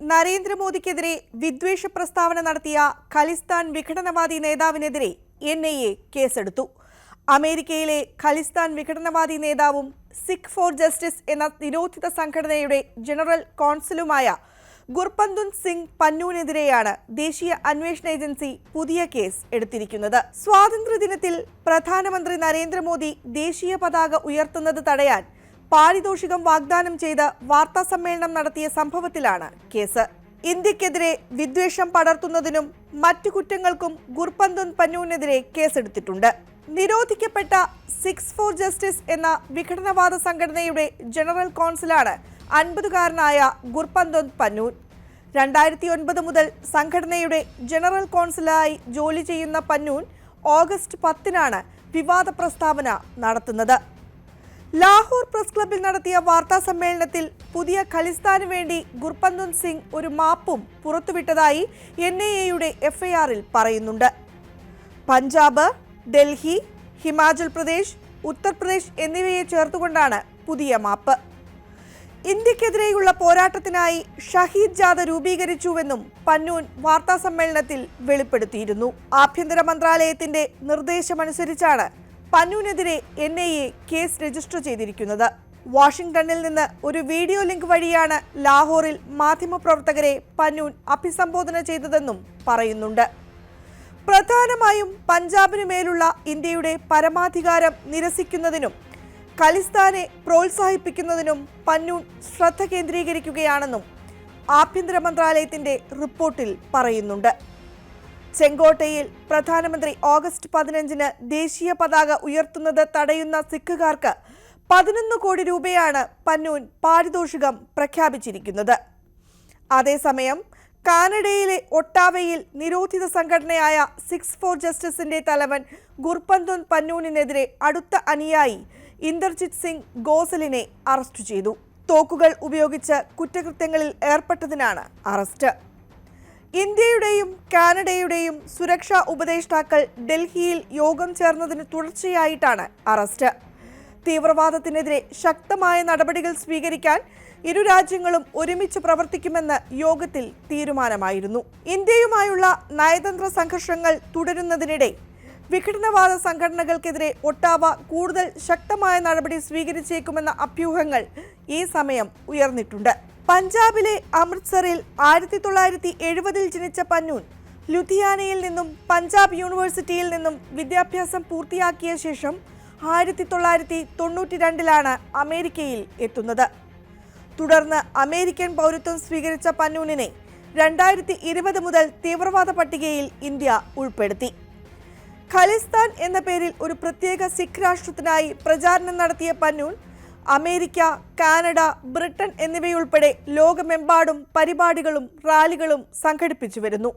നരേന്ദ്രമോദിക്കെതിരെ വിദ്വേഷ പ്രസ്താവന നടത്തിയ ഖലിസ്ഥാൻ വിഘടനവാദി നേതാവിനെതിരെ NIA കേസെടുത്തു. അമേരിക്കയിലെ ഖലിസ്ഥാൻ വിഘടനവാദി നേതാവും സിഖ് ഫോർ ജസ്റ്റിസ് എന്ന നിരോധിത സംഘടനയുടെ ജനറൽ കോൺസുലുമായ ഗുർപന്തുൻ സിംഗ് പന്നൂനെതിരെയാണ് ദേശീയ അന്വേഷണ ഏജൻസി പുതിയ കേസ് എടുത്തിരിക്കുന്നത്. സ്വാതന്ത്ര്യദിനത്തിൽ പ്രധാനമന്ത്രി നരേന്ദ്രമോദി ദേശീയ പതാക ഉയർത്തുന്നത് തടയാൻ പാരിതോഷികം വാഗ്ദാനം ചെയ്ത് വാർത്താസമ്മേളനം നടത്തിയ സംഭവത്തിലാണ് കേസ്. ഇന്ത്യക്കെതിരെ വിദ്വേഷം പടർത്തുന്നതിനും മറ്റു കുറ്റങ്ങൾക്കും ഗുർപന്തുൻ പന്നൂനെതിരെ കേസെടുത്തിട്ടുണ്ട്. നിരോധിക്കപ്പെട്ട സിഖ് ഫോർ ജസ്റ്റിസ് എന്ന വിഘടനവാദ സംഘടനയുടെ ജനറൽ കോൺസുലാണ് 50-കാരനായ ഗുർപന്തുൻ പന്നൂൻ. 2009 മുതൽ സംഘടനയുടെ ജനറൽ കോൺസുലായി ജോലി ചെയ്യുന്ന പന്നൂൻ ഓഗസ്റ്റ് 10-നാണ് വിവാദ പ്രസ്താവന നടത്തുന്നത്. ലാഹോർ പ്രസ് ക്ലബിൽ നടത്തിയ വാർത്താ സമ്മേളനത്തിൽ പുതിയ ഖലിസ്ഥാനു വേണ്ടി ഗുർപന്തുൻ സിംഗ് ഒരു മാപ്പും പുറത്തുവിട്ടതായി NIAയുടെ FIRൽ പറയുന്നുണ്ട്. പഞ്ചാബ്, ഡൽഹി, ഹിമാചൽ പ്രദേശ്, ഉത്തർപ്രദേശ് എന്നിവയെ ചേർത്തുകൊണ്ടാണ് പുതിയ മാപ്പ്. ഇന്ത്യക്കെതിരെയുള്ള പോരാട്ടത്തിനായി ഷഹീദ് ജാഥ രൂപീകരിച്ചുവെന്നും പന്നൂൻ വാർത്താ സമ്മേളനത്തിൽ വെളിപ്പെടുത്തിയിരുന്നു. ആഭ്യന്തര മന്ത്രാലയത്തിന്റെ നിർദ്ദേശമനുസരിച്ചാണ് പന്നൂനെതിരെ NIA കേസ് രജിസ്റ്റർ ചെയ്തിരിക്കുന്നത്. വാഷിംഗ്ടണിൽ നിന്ന് ഒരു വീഡിയോ ലിങ്ക് വഴിയാണ് ലാഹോറിൽ മാധ്യമപ്രവർത്തകരെ പന്നൂൻ അഭിസംബോധന ചെയ്തതെന്നും പറയുന്നുണ്ട്. പ്രധാനമായും പഞ്ചാബിനു മേലുള്ള ഇന്ത്യയുടെ പരമാധികാരം നിരസിക്കുന്നതിനും ഖലിസ്ഥാനെ പ്രോത്സാഹിപ്പിക്കുന്നതിനും പന്നൂൻ ശ്രദ്ധ കേന്ദ്രീകരിക്കുകയാണെന്നും ആഭ്യന്തര മന്ത്രാലയത്തിന്റെ റിപ്പോർട്ടിൽ പറയുന്നുണ്ട്. ചെങ്കോട്ടയിൽ പ്രധാനമന്ത്രി ഓഗസ്റ്റ് 15-ന് ദേശീയ പതാക ഉയർത്തുന്നത് തടയുന്ന സിഖുകാർക്ക് 11 കോടി രൂപയാണ് പന്നൂൻ പാരിതോഷികം പ്രഖ്യാപിച്ചിരിക്കുന്നത്. അതേസമയം കാനഡയിലെ ഒട്ടാവയിൽ നിരോധിത സംഘടനയായ സിഖ് ഫോർ ജസ്റ്റിസിന്റെ തലവൻ ഗുർപന്തുൻ പന്നൂനെതിരെ അടുത്ത അനുയായി ഇന്ദർജിത് സിംഗ് ഗോസലിനെ അറസ്റ്റ് ചെയ്തു. തോക്കുകൾ ഉപയോഗിച്ച് കുറ്റകൃത്യങ്ങളിൽ ഏർപ്പെട്ടതിനാണ് അറസ്റ്റ്. ഇന്ത്യയുടെയും കാനഡയുടെയും സുരക്ഷാ ഉപദേഷ്ടാക്കൾ ഡൽഹിയിൽ യോഗം ചേർന്നതിന് തുടർച്ചയായിട്ടാണ് അറസ്റ്റ്. തീവ്രവാദത്തിനെതിരെ ശക്തമായ നടപടികൾ സ്വീകരിക്കാൻ ഇരു രാജ്യങ്ങളും ഒരുമിച്ച് പ്രവർത്തിക്കുമെന്ന് യോഗത്തിൽ തീരുമാനമായിരുന്നു. ഇന്ത്യയുമായുള്ള നയതന്ത്ര സംഘർഷങ്ങൾ തുടരുന്നതിനിടെ വിഘടനവാദ സംഘടനകൾക്കെതിരെ ഒട്ടാവ കൂടുതൽ ശക്തമായ നടപടി സ്വീകരിച്ചേക്കുമെന്ന അഭ്യൂഹങ്ങൾ ഈ സമയം ഉയർന്നിട്ടുണ്ട്. പഞ്ചാബിലെ അമൃത്സറിൽ 1970-ൽ ജനിച്ച പന്നൂൻ ലുധിയാനയിൽ നിന്നും പഞ്ചാബ് യൂണിവേഴ്സിറ്റിയിൽ നിന്നും വിദ്യാഭ്യാസം പൂർത്തിയാക്കിയ ശേഷം 1992-ലാണ് അമേരിക്കയിൽ എത്തുന്നത്. തുടർന്ന് അമേരിക്കൻ പൗരത്വം സ്വീകരിച്ച പന്നൂനിനെ 2020 മുതൽ തീവ്രവാദ പട്ടികയിൽ ഇന്ത്യ ഉൾപ്പെടുത്തി. ഖലിസ്ഥാൻ എന്ന പേരിൽ ഒരു പ്രത്യേക സിഖ് രാഷ്ട്രത്തിനായി പ്രചാരണം നടത്തിയ പന്നൂൻ അമേരിക്ക, കാനഡ, ബ്രിട്ടൻ എന്നിവയുൾപ്പെടെ ലോകമെമ്പാടും പരിപാടികളും റാലികളും സംഘടിപ്പിച്ചു വരുന്നു.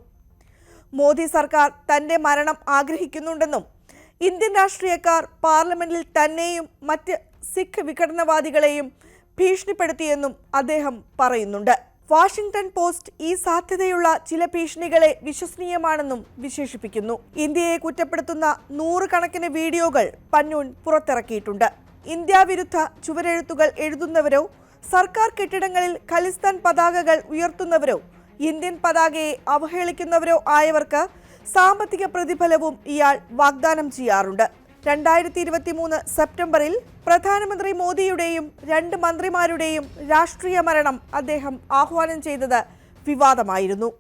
മോദി സർക്കാർ തന്റെ മരണം ആഗ്രഹിക്കുന്നുണ്ടെന്നും ഇന്ത്യൻ രാഷ്ട്രീയക്കാർ പാർലമെന്റിൽ തന്നെയും മറ്റ് സിഖ് വിഘടനവാദികളെയും ഭീഷണിപ്പെടുത്തിയെന്നും അദ്ദേഹം പറയുന്നുണ്ട്. വാഷിംഗ്ടൺ പോസ്റ്റ് ഈ സാധ്യതയുള്ള ചില ഭീഷണികളെ വിശ്വസനീയമാണെന്നും വിശേഷിപ്പിക്കുന്നു. ഇന്ത്യയെ കുറ്റപ്പെടുത്തുന്ന 100 കണക്കിന് വീഡിയോകൾ പന്നൂൻ പുറത്തിറക്കിയിട്ടുണ്ട്. ഇന്ത്യ വിരുദ്ധ ചുവരെഴുത്തുകൾ എഴുതുന്നവരോ സർക്കാർ കെട്ടിടങ്ങളിൽ ഖലിസ്ഥാൻ പതാകകൾ ഉയർത്തുന്നവരോ ഇന്ത്യൻ പതാകയെ അവഹേളിക്കുന്നവരോ ആയവർക്ക് സാമ്പത്തിക പ്രതിഫലവും ഇയാൾ വാഗ്ദാനം ചെയ്യാറുണ്ട്. 2023 സെപ്റ്റംബറിൽ പ്രധാനമന്ത്രി മോദിയുടെയും 2 മന്ത്രിമാരുടെയും രാഷ്ട്രീയ മരണം അദ്ദേഹം ആഹ്വാനം ചെയ്തത് വിവാദമായിരുന്നു.